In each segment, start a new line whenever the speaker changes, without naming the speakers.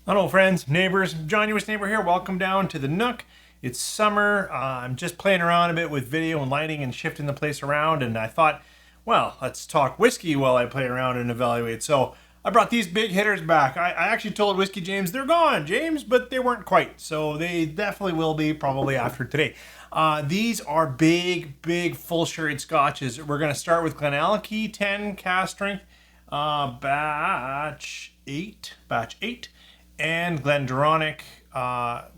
Hello friends, neighbors, John, your neighbor here. Welcome down to the Nook. It's summer. I'm just playing around a bit with video and lighting and shifting the place around, and I thought, well, let's talk whiskey while I play around and evaluate. So I brought these big hitters back. I actually told Whiskey James they're gone, James, but they weren't quite. So they definitely will be probably after today. These are big full sherry scotches. We're going to start with GlenAllachie 10 cask strength, batch 8, and GlenDronach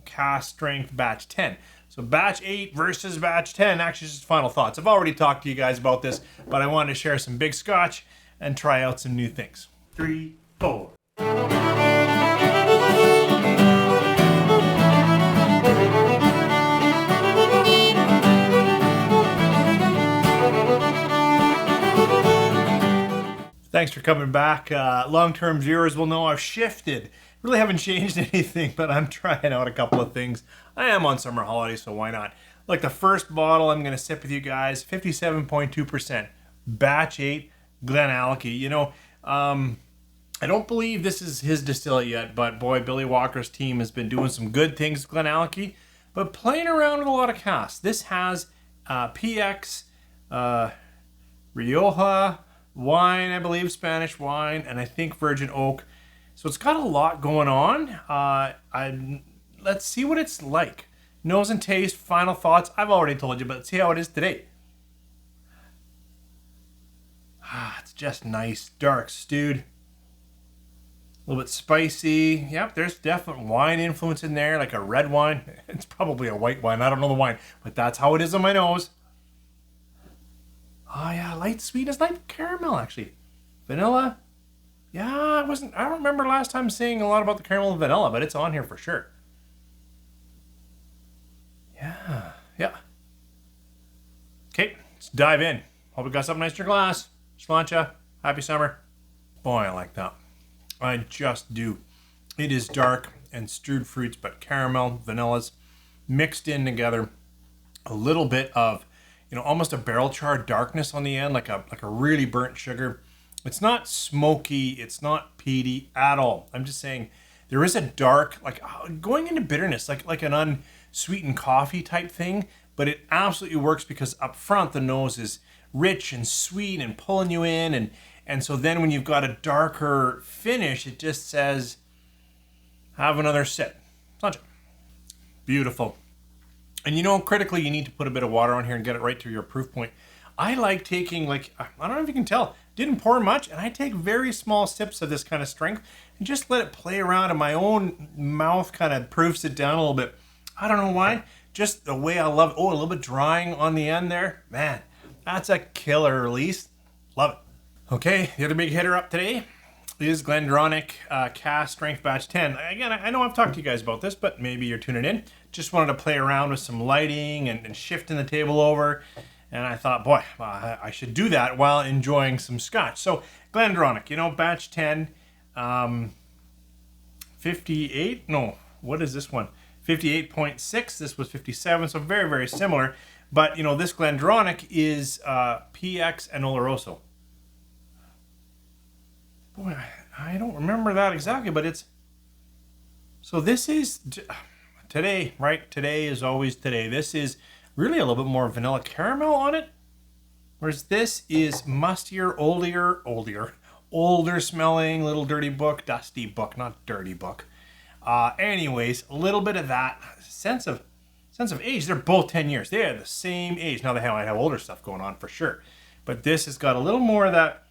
cask strength batch 10. So batch 8 versus batch 10. Actually, just final thoughts. I've already talked to you guys about this, but I wanted to share some big scotch and try out some new things. 3, 4. Thanks for coming back. Long-term viewers will know I've shifted. Really haven't changed anything, but I'm trying out a couple of things. I am on summer holidays, so why not? Like the first bottle I'm going to sip with you guys, 57.2%, batch 8, GlenAllachie. You know, I don't believe this is his distillate yet, but boy, Billy Walker's team has been doing some good things with GlenAllachie, but playing around with a lot of casks. This has PX, Rioja, wine, I believe, Spanish wine, and I think virgin oak. So it's got a lot going on. Let's see what it's like. Nose and taste, final thoughts. I've already told you, but let's see how it is today. It's just nice, dark, stewed. A little bit spicy. Yep, there's definite wine influence in there, like a red wine. It's probably a white wine. I don't know the wine, but that's how it is on my nose. Oh yeah, light sweetness, light caramel actually. Vanilla. Yeah, I don't remember last time saying a lot about the caramel and vanilla, but it's on here for sure. Yeah. Okay, let's dive in. Hope you got something nice in your glass. Sláinte, happy summer. Boy, I like that. I just do. It is dark and stewed fruits, but caramel, vanillas mixed in together. A little bit of, almost a barrel charred darkness on the end, like a really burnt sugar. It's not smoky, it's not peaty at all. I'm just saying there is a dark, like going into bitterness, like an unsweetened coffee type thing, but it absolutely works because up front the nose is rich and sweet and pulling you in, and so then when you've got a darker finish, it just says, have another sip. Sláinte. Beautiful. And critically, you need to put a bit of water on here and get it right to your proof point. I like taking, I don't know if you can tell, didn't pour much, and I take very small sips of this kind of strength and just let it play around, and my own mouth kind of proofs it down a little bit. I don't know why, just the way I love it. Oh, a little bit drying on the end there. Man, that's a killer release. Love it. Okay, the other big hitter up today is GlenDronach cask strength batch 10. Again, I know I've talked to you guys about this, but maybe you're tuning in. Just wanted to play around with some lighting and shifting the table over. And I thought, boy, I should do that while enjoying some scotch. So GlenDronach, batch 10, 58, no, what is this one? 58.6, this was 57, so very similar. But, this GlenDronach is PX and Oloroso. Boy, I don't remember that exactly, but it's... So this is... Today, right? Today is always today. This is really a little bit more vanilla caramel on it. Whereas this is mustier, older smelling, little dirty book, dusty book, not dirty book. Anyways, a little bit of that sense of age. They're both 10 years. They are the same age. Now they might have older stuff going on for sure. But this has got a little more of that,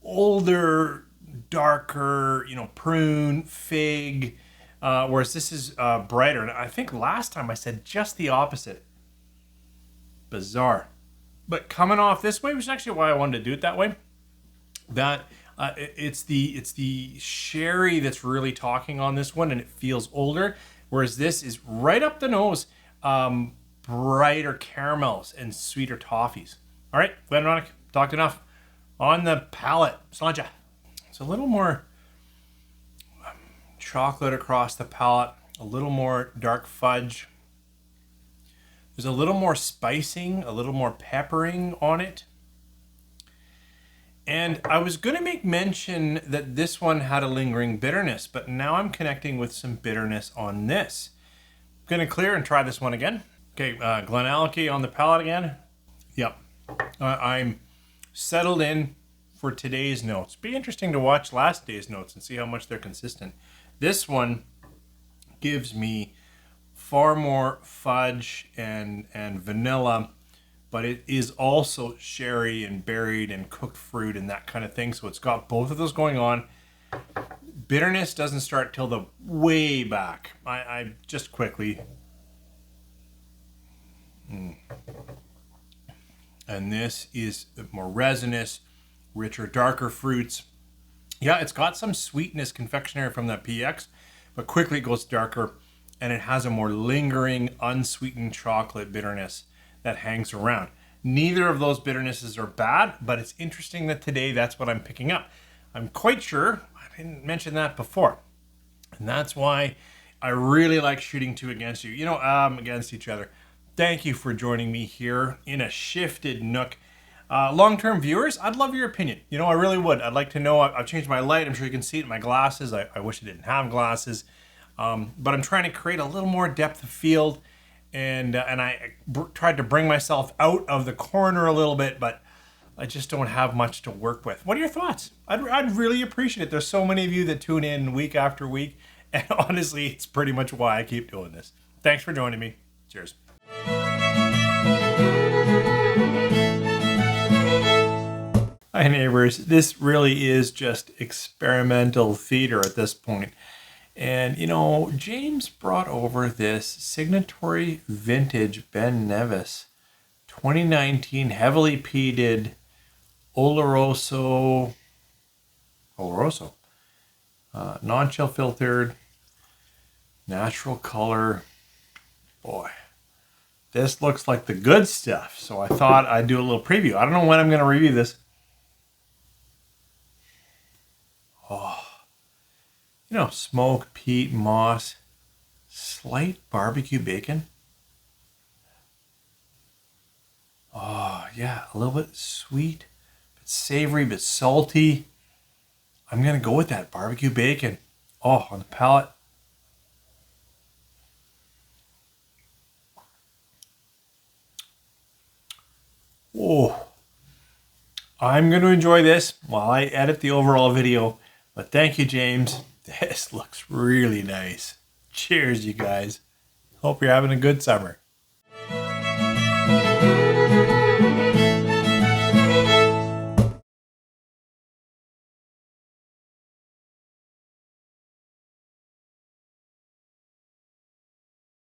older, darker, prune, fig, whereas this is brighter. And I think last time I said just the opposite. Bizarre. But coming off this way, which is actually why I wanted to do it that way, that it's the sherry that's really talking on this one, and it feels older, whereas this is right up the nose, brighter caramels and sweeter toffees. All right, GlenDronach, talked enough. On the palate, Sláinte. It's a little more chocolate across the palate, a little more dark fudge. There's a little more spicing, a little more peppering on it. And I was going to make mention that this one had a lingering bitterness, but now I'm connecting with some bitterness on this. I'm going to clear and try this one again. Okay, GlenAllachie on the palate again. Yep, I'm settled in for today's notes. Be interesting to watch last day's notes and see how much they're consistent. This one gives me far more fudge and vanilla, but it is also sherry and berried and cooked fruit and that kind of thing. So it's got both of those going on. Bitterness doesn't start till the way back. I just quickly. And this is more resinous, richer, darker fruits. Yeah, it's got some sweetness confectionery from that PX, but quickly it goes darker, and it has a more lingering, unsweetened chocolate bitterness that hangs around. Neither of those bitternesses are bad, but it's interesting that today that's what I'm picking up. I'm quite sure I didn't mention that before, and that's why I really like shooting two against you. Against each other. Thank you for joining me here in a shifted nook. Long-term viewers, I'd love your opinion. I really would. I'd like to know. I've changed my light. I'm sure you can see it in my glasses. I wish I didn't have glasses. But I'm trying to create a little more depth of field. And I tried to bring myself out of the corner a little bit, but I just don't have much to work with. What are your thoughts? I'd really appreciate it. There's so many of you that tune in week after week. And honestly, it's pretty much why I keep doing this. Thanks for joining me. Cheers. Hi neighbors, this really is just experimental theater at this point. And James brought over this signatory vintage Nevis 2019 heavily peated Oloroso, non-chill filtered, natural color. Boy, this looks like the good stuff. So I thought I'd do a little preview. I don't know when I'm going to review this. Smoked peat moss, slight barbecue bacon. Oh, yeah, a little bit sweet, bit savory, bit salty. I'm going to go with that barbecue bacon. Oh, on the palate. Oh, I'm going to enjoy this while I edit the overall video. But thank you, James. This looks really nice. Cheers, you guys. Hope you're having a good summer.